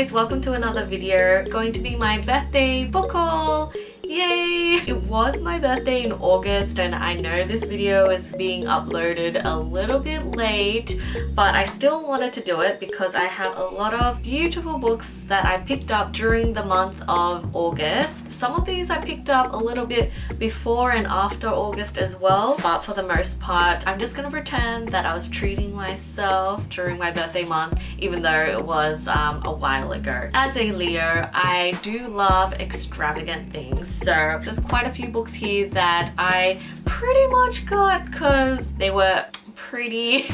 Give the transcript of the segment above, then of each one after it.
guys, welcome to another video. It's going to be my birthday book haul. Yay! It was my birthday in August and I know this video is being uploaded a little bit late, but I still wanted to do it because I have a lot of beautiful books that I picked up during the month of August. Some of these I picked up a little bit before and after August as well, but for the most part I'm just gonna pretend that I was treating myself during my birthday month, even though it was a while ago. As a Leo, I do love extravagant things. So there's quite a few books here that I pretty much got because they were pretty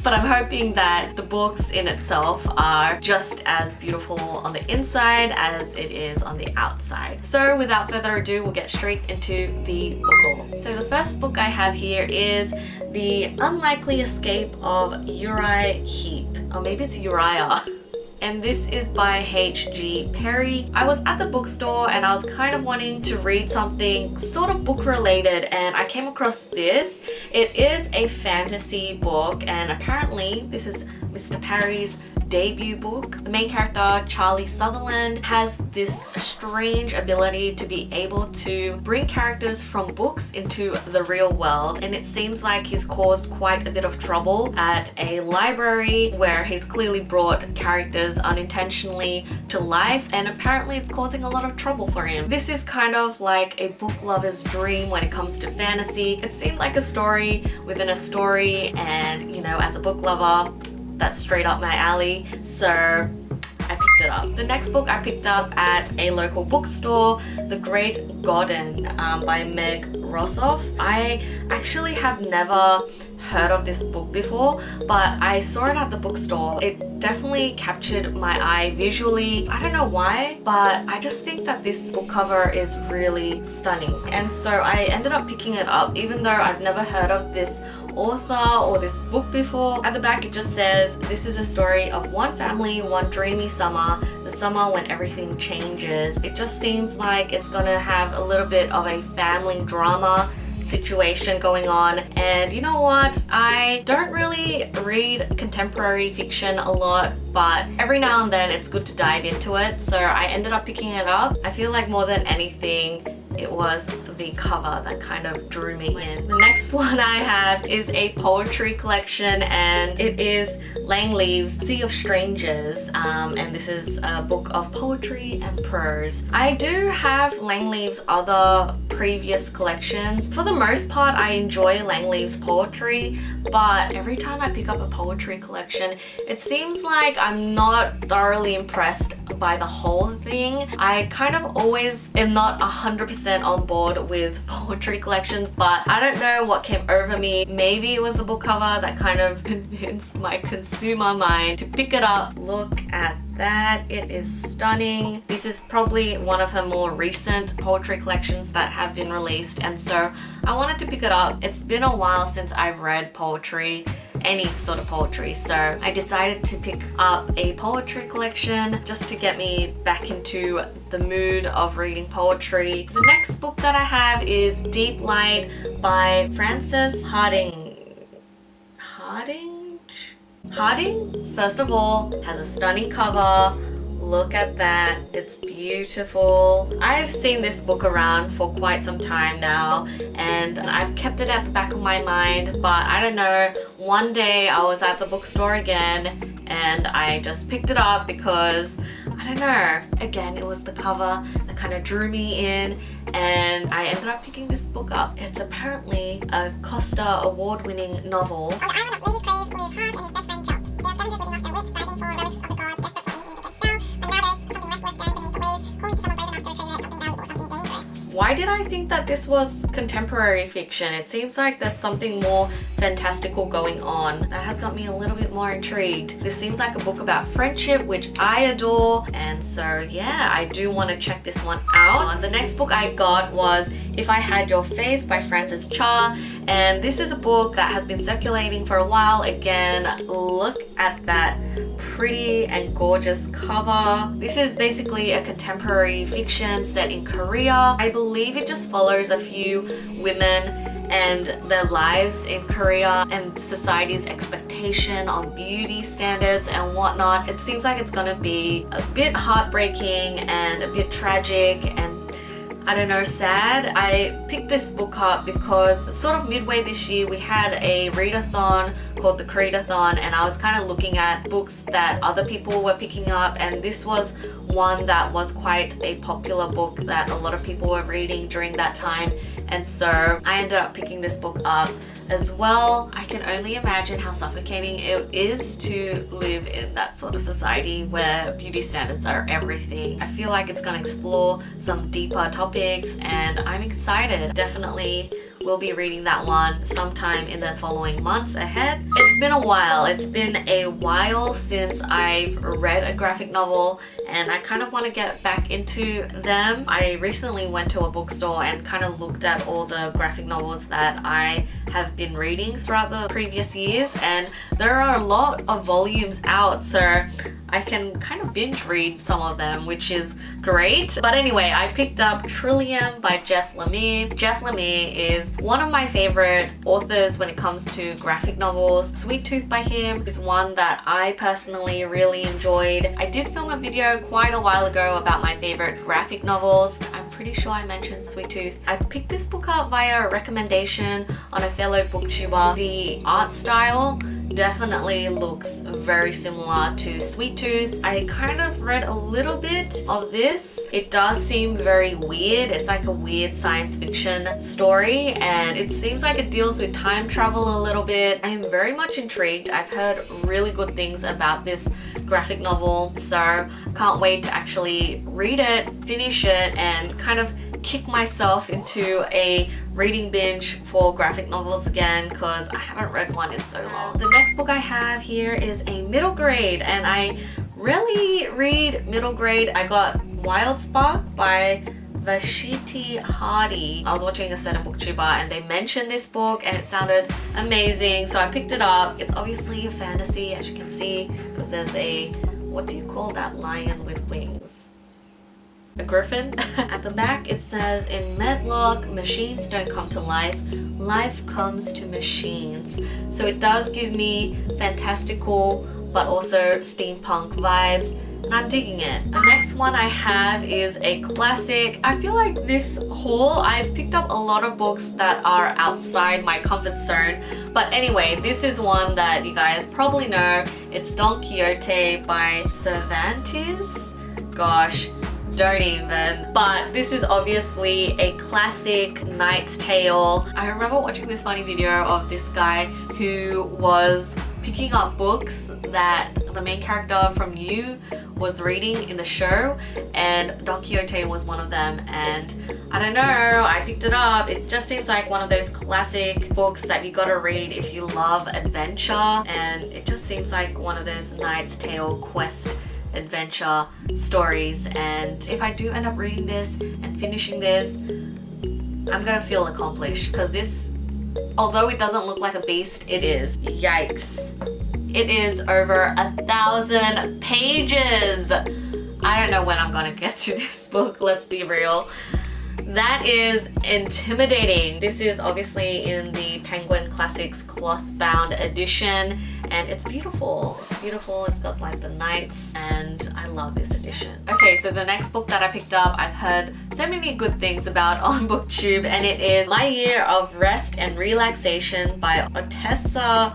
but I'm hoping that the books in itself are just as beautiful on the inside as it is on the outside. So without further ado, we'll get straight into the book haul. So the first book I have here is The Unlikely Escape of Uriah Heep, or maybe it's Uriah. And this is by H.G. Parry. I was at the bookstore and I was kind of wanting to read something sort of book related and I came across this. It is a fantasy book and apparently this is Mr. Parry's debut book. The main character, Charlie Sutherland, has this strange ability to be able to bring characters from books into the real world, and it seems like he's caused quite a bit of trouble at a library where he's clearly brought characters unintentionally to life, and apparently it's causing a lot of trouble for him. This is kind of like a book lover's dream when it comes to fantasy. It seemed like a story within a story, and you know, as a book lover, that's straight up my alley, so I picked it up. The next book I picked up at a local bookstore, The Great Godden by Meg Rosoff. I actually have never heard of this book before, but I saw it at the bookstore. It definitely captured my eye visually. I don't know why, but I just think that this book cover is really stunning. And so I ended up picking it up even though I've never heard of this author or this book before. At the back it just says, this is a story of one family, one dreamy summer, the summer when everything changes. It just seems like it's gonna have a little bit of a family drama situation going on, and you know what, I don't really read contemporary fiction a lot, but every now and then it's good to dive into it, so I ended up picking it up. I feel like more than anything it was the cover that kind of drew me in. The next one I have is a poetry collection and it is Leav's Sea of Strangers, and this is a book of poetry and prose. I do have Leav's other previous collections. For the most part I enjoy Leav's poetry, but every time I pick up a poetry collection it seems like I'm not thoroughly impressed by the whole thing. I kind of always am not 100% on board with poetry collections, but I don't know what came over me. Maybe it was the book cover that kind of convinced my consumer mind to pick it up. Look at that, it is stunning. This is probably one of her more recent poetry collections that have been released, and so I wanted to pick it up. It's been a while since I've read poetry, any sort of poetry, so I decided to pick up a poetry collection just to get me back into the mood of reading poetry. The next book that I have is Deeplight by Frances Hardinge. Hardinge? First of all, has a stunning cover. Look at that, it's beautiful. I've seen this book around for quite some time now and I've kept it at the back of my mind, but I don't know, one day I was at the bookstore again and I just picked it up because, I don't know, again it was the cover that kind of drew me in and I ended up picking this book up. It's apparently a Costa award-winning novel. On the island of Ladies' Grave live Hard and his best friend Chuck. They are scavengers living off their wits, diving for relics of the gods, desperate for anything they can sell. And now there's something restless scurrying beneath the waves, calling to someone brave enough to retrieve it, something valuable, something dangerous. Why did I think that this was contemporary fiction? It seems like there's something more fantastical going on. That has got me a little bit more intrigued. This seems like a book about friendship, which I adore, and so yeah, I do want to check this one out. The next book I got was If I Had Your Face by Frances Cha, and this is a book that has been circulating for a while. Again, look at that pretty and gorgeous cover. This is basically a contemporary fiction set in Korea. I believe it just follows a few women and their lives in Korea and society's expectation on beauty standards and whatnot. It seems like it's gonna be a bit heartbreaking and a bit tragic and I don't know, sad. I picked this book up because sort of midway this year we had a readathon called the Creadathon, and I was kind of looking at books that other people were picking up, and this was one that was quite a popular book that a lot of people were reading during that time, and so I ended up picking this book up as well. I can only imagine how suffocating it is to live in that sort of society where beauty standards are everything. I feel like it's going to explore some deeper topics and I'm excited. Definitely will be reading that one sometime in the following months ahead. It's been a while since I've read a graphic novel and I kind of want to get back into them. I recently went to a bookstore and kind of looked at all the graphic novels that I have been reading throughout the previous years, and there are a lot of volumes out, so I can kind of binge read some of them, which is great. But anyway, I picked up Trillium by Jeff Lemire. Jeff Lemire is one of my favorite authors when it comes to graphic novels. Sweet Tooth by him is one that I personally really enjoyed. I did film a video quite a while ago about my favorite graphic novels. I'm pretty sure I mentioned Sweet Tooth. I picked this book up via a recommendation on a fellow booktuber. The art style definitely looks very similar to Sweet Tooth. I kind of read a little bit of this. It does seem very weird. It's like a weird science fiction story and it seems like it deals with time travel a little bit. I am very much intrigued. I've heard really good things about this graphic novel, so can't wait to actually read it, finish it, and kind of kick myself into a reading binge for graphic novels again because I haven't read one in so long. The next book I have here is a middle grade, and I rarely read middle grade. I got Wildspark by Vashti. I was watching a certain booktuber and they mentioned this book and it sounded amazing, so I picked it up. It's obviously a fantasy, as you can see, because there's a, what do you call that lion with wings? A griffin. At the back it says, in Medlock, machines don't come to life, life comes to machines. So it does give me fantastical but also steampunk vibes, and I'm digging it. The next one I have is a classic. I feel like this haul, I've picked up a lot of books that are outside my comfort zone, but anyway, this is one that you guys probably know. It's Don Quixote by Cervantes. Gosh, don't even. But this is obviously a classic knight's tale. I remember watching this funny video of this guy who was picking up books that the main character from You was reading in the show, and Don Quixote was one of them, and I don't know, I picked it up. It just seems like one of those classic books that you gotta read if you love adventure, and it just seems like one of those Knight's Tale quest adventure stories, and if I do end up reading this and finishing this, I'm gonna feel accomplished, because this, although it doesn't look like a beast, it is. Yikes. It is over 1,000 pages. I don't know when I'm gonna get to this book, let's be real. That is intimidating. This is obviously in the Penguin Classics cloth bound edition, and it's beautiful. It's beautiful. It's got like the knights, and I love this edition. Okay, so the next book that I picked up, I've heard so many good things about on BookTube, and it is My Year of Rest and Relaxation by Ottessa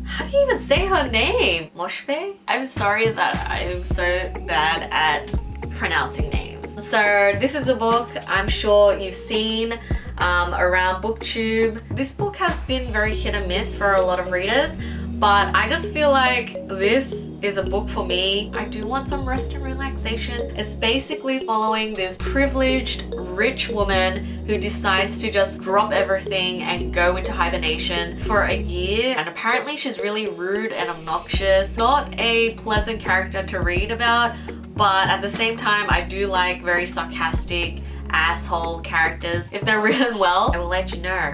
How do you even say her name? Moshfegh? I'm sorry that I'm so bad at pronouncing names. So this is a book I'm sure you've seen around BookTube. This book has been very hit and miss for a lot of readers, but I just feel like this is a book for me. I do want some rest and relaxation. It's basically following this privileged rich woman who decides to just drop everything and go into hibernation for a year, and apparently she's really rude and obnoxious. Not a pleasant character to read about, but at the same time I do like very sarcastic asshole characters. If they're written well, I will let you know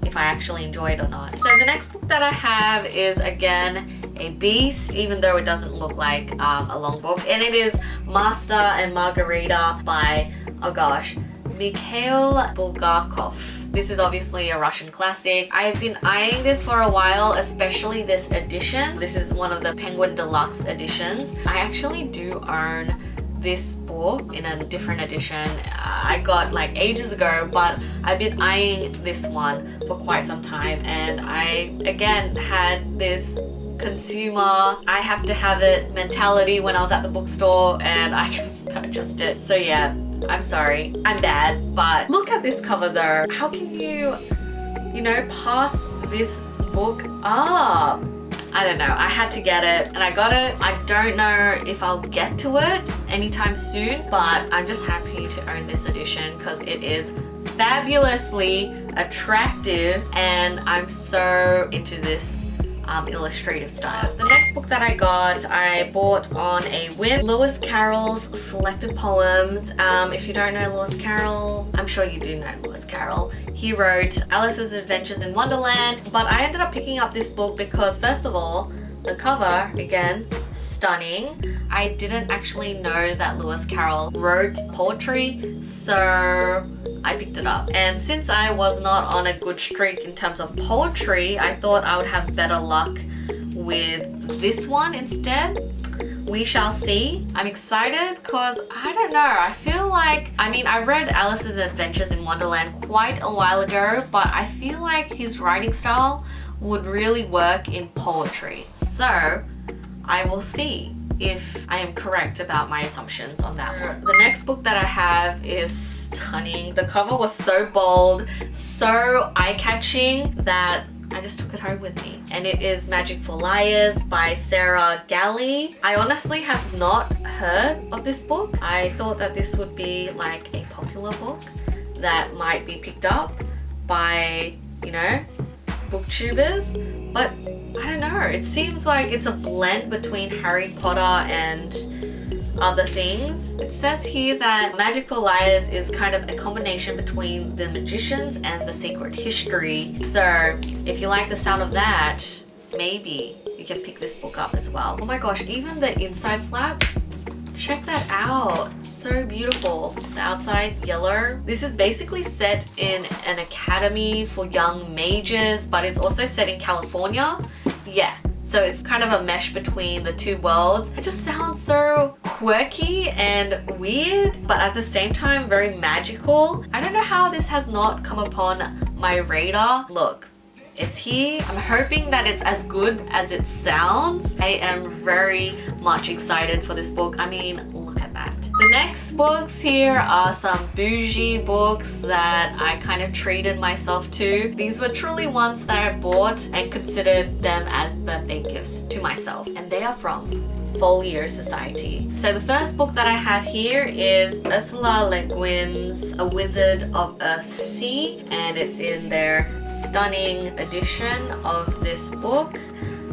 if I actually enjoy it or not. So the next book that I have is again a beast, even though it doesn't look like a long book, and it is Master and Margarita by, oh gosh, Mikhail Bulgakov. This is obviously a Russian classic. I've been eyeing this for a while, especially this edition. This is one of the Penguin Deluxe editions. I actually do own this book in a different edition I got like ages ago, but I've been eyeing this one for quite some time, and I again had this consumer I have to have it mentality when I was at the bookstore, and I just purchased it. So yeah, I'm sorry, I'm bad, but look at this cover though. How can you know, pass this book up? I don't know, I had to get it and I got it. I don't know if I'll get to it anytime soon, but I'm just happy to own this edition because it is fabulously attractive and I'm so into this illustrative style. The next book that I bought on a whim, Lewis Carroll's Selected Poems. If you don't know Lewis Carroll, I'm sure you do know Lewis Carroll. He wrote Alice's Adventures in Wonderland, but I ended up picking up this book because first of all, the cover, again, stunning. I didn't actually know that Lewis Carroll wrote poetry, so I picked it up. And since I was not on a good streak in terms of poetry, I thought I would have better luck with this one instead. We shall see. I'm excited because I don't know, I feel like, I read Alice's Adventures in Wonderland quite a while ago, but I feel like his writing style would really work in poetry. So I will see if I am correct about my assumptions on that one. The next book that I have is stunning. The cover was so bold, so eye-catching that I just took it home with me. And it is Magic for Liars by Sarah Gailey. I honestly have not heard of this book. I thought that this would be like a popular book that might be picked up by, booktubers, but I don't know, it seems like it's a blend between Harry Potter and other things. It says here that Magic for Liars is kind of a combination between The Magicians and The Secret History. So if you like the sound of that, maybe you can pick this book up as well. Oh my gosh, even the inside flaps, check that out. So beautiful. The outside yellow. This is basically set in an academy for young mages, but it's also set in California. Yeah. So it's kind of a mesh between the two worlds. It just sounds so quirky and weird, but at the same time, very magical. I don't know how this has not come upon my radar. Look, it's here. I'm hoping that it's as good as it sounds. I am very much excited for this book. Look at that. The next books here are some bougie books that I kind of treated myself to. These were truly ones that I bought and considered them as birthday gifts to myself, and they are from Folio Society. So the first book that I have here is Ursula Le Guin's A Wizard of Earthsea, and it's in their stunning edition of this book.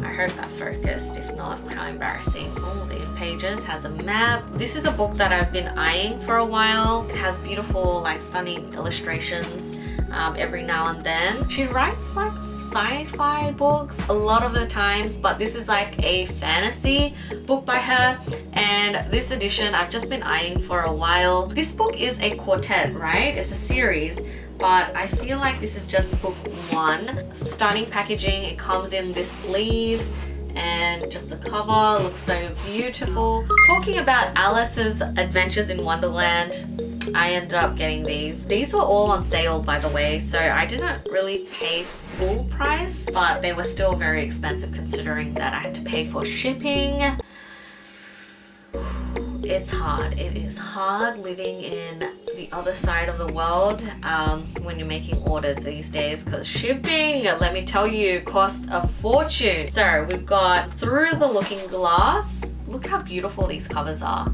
I hope that focused. If not, how embarrassing. Oh, the pages has a map. This is a book that I've been eyeing for a while. It has beautiful, stunning illustrations every now and then. She writes sci-fi books a lot of the times, but this is like a fantasy book by her, and this edition I've just been eyeing for a while. This book is a quartet, right? It's a series, but I feel like this is just book one. Stunning packaging. It comes in this sleeve, and just the cover looks so beautiful. Talking about Alice's Adventures in Wonderland, I ended up getting these. These were all on sale, by the way, so I didn't really pay full price, but they were still very expensive considering that I had to pay for shipping. It's hard. It is hard living in the other side of the world when you're making orders these days, because shipping, let me tell you, costs a fortune. So we've got Through the Looking Glass. Look how beautiful these covers are.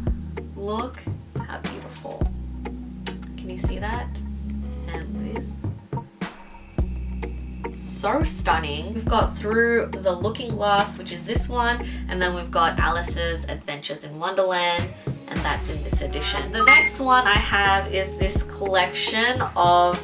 Look how beautiful. Can you see that? And this. So stunning. We've got Through the Looking Glass, which is this one, and then we've got Alice's Adventures in Wonderland, and that's in this edition. The next one I have is this collection of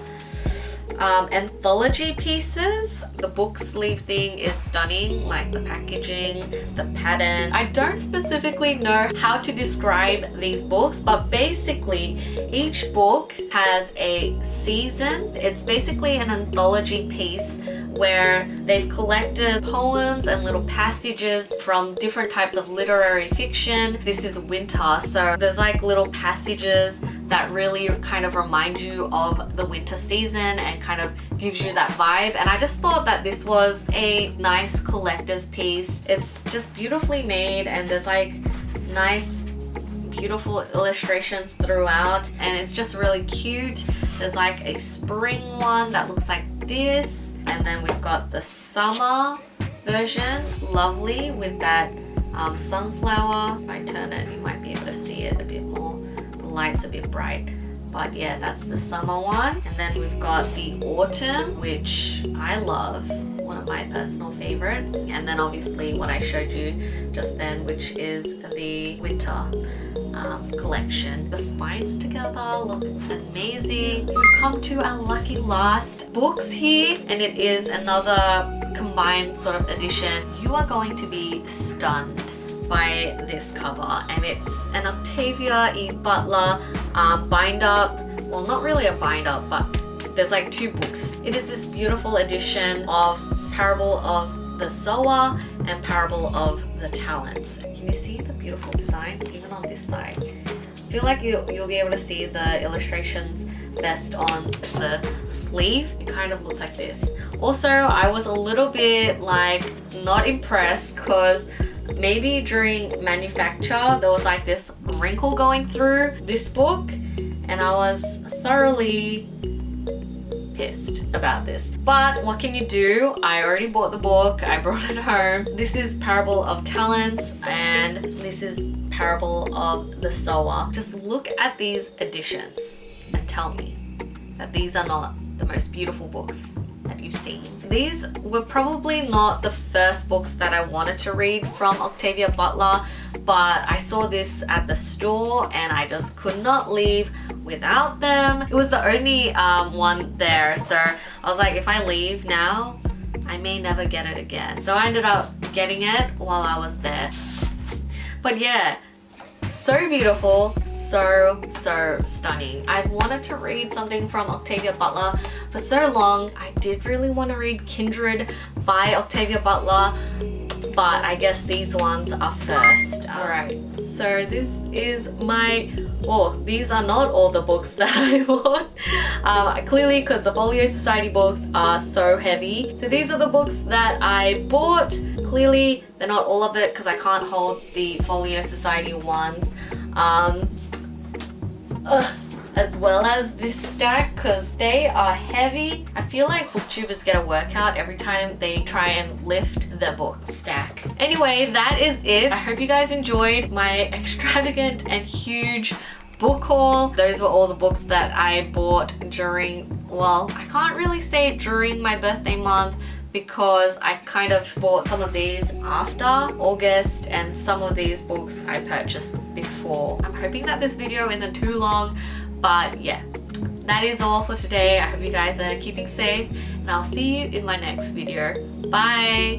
anthology pieces. The book sleeve thing is stunning, like the packaging, the pattern. I don't specifically know how to describe these books, but basically each book has a season. It's basically an anthology piece where they've collected poems and little passages from different types of literary fiction. This is winter, so there's like little passages that really kind of remind you of the winter season and kind of gives you that vibe. And I just thought that this was a nice collector's piece. It's just beautifully made and there's like nice beautiful illustrations throughout, and it's just really cute. There's like a spring one that looks like this, and then we've got the summer version, lovely, with that sunflower. If I turn it, you might be able to see it a bit more. The light's a bit bright, but yeah, that's the summer one. And then we've got the autumn, which I love, one of my personal favorites. And then obviously what I showed you just then, which is the winter collection. The spines together look amazing. We've come to our lucky last books here, and it is another combined sort of edition. You are going to be stunned by this cover, and it's an Octavia E. Butler bind up. Well, not really a bind up, but there's like two books. It is this beautiful edition of Parable of the Sower and Parable of the Talents. Can you see the beautiful design even on this side? I feel like you'll be able to see the illustrations best on the sleeve. It kind of looks like this. Also, I was a little bit like not impressed because maybe during manufacture there was like this wrinkle going through this book, and I was thoroughly pissed about this. But what can you do? I already bought the book. I brought it home. This is Parable of Talents and this is Parable of the Sower. Just look at these editions and tell me that these are not the most beautiful books that you've seen. These were probably not the first books that I wanted to read from Octavia Butler, but I saw this at the store and I just could not leave without them. It was the only one there, so I was like, if I leave now, I may never get it again. So I ended up getting it while I was there. But yeah, so beautiful, so stunning. I've wanted to read something from Octavia Butler for so long. I did really want to read Kindred by Octavia Butler, but I guess these ones are first. Alright, so this is my, these are not all the books that I bought. Clearly, because the Folio Society books are so heavy. So these are the books that I bought. Clearly, they're not all of it because I can't hold the Folio Society ones. As well as this stack because they are heavy. I feel like booktubers get a workout every time they try and lift their book stack. Anyway, that is it. I hope you guys enjoyed my extravagant and huge book haul. Those were all the books that I bought during, well, I can't really say during my birthday month because I kind of bought some of these after August and some of these books I purchased before. I'm hoping that this video isn't too long, but yeah, that is all for today. I hope you guys are keeping safe and I'll see you in my next video. Bye!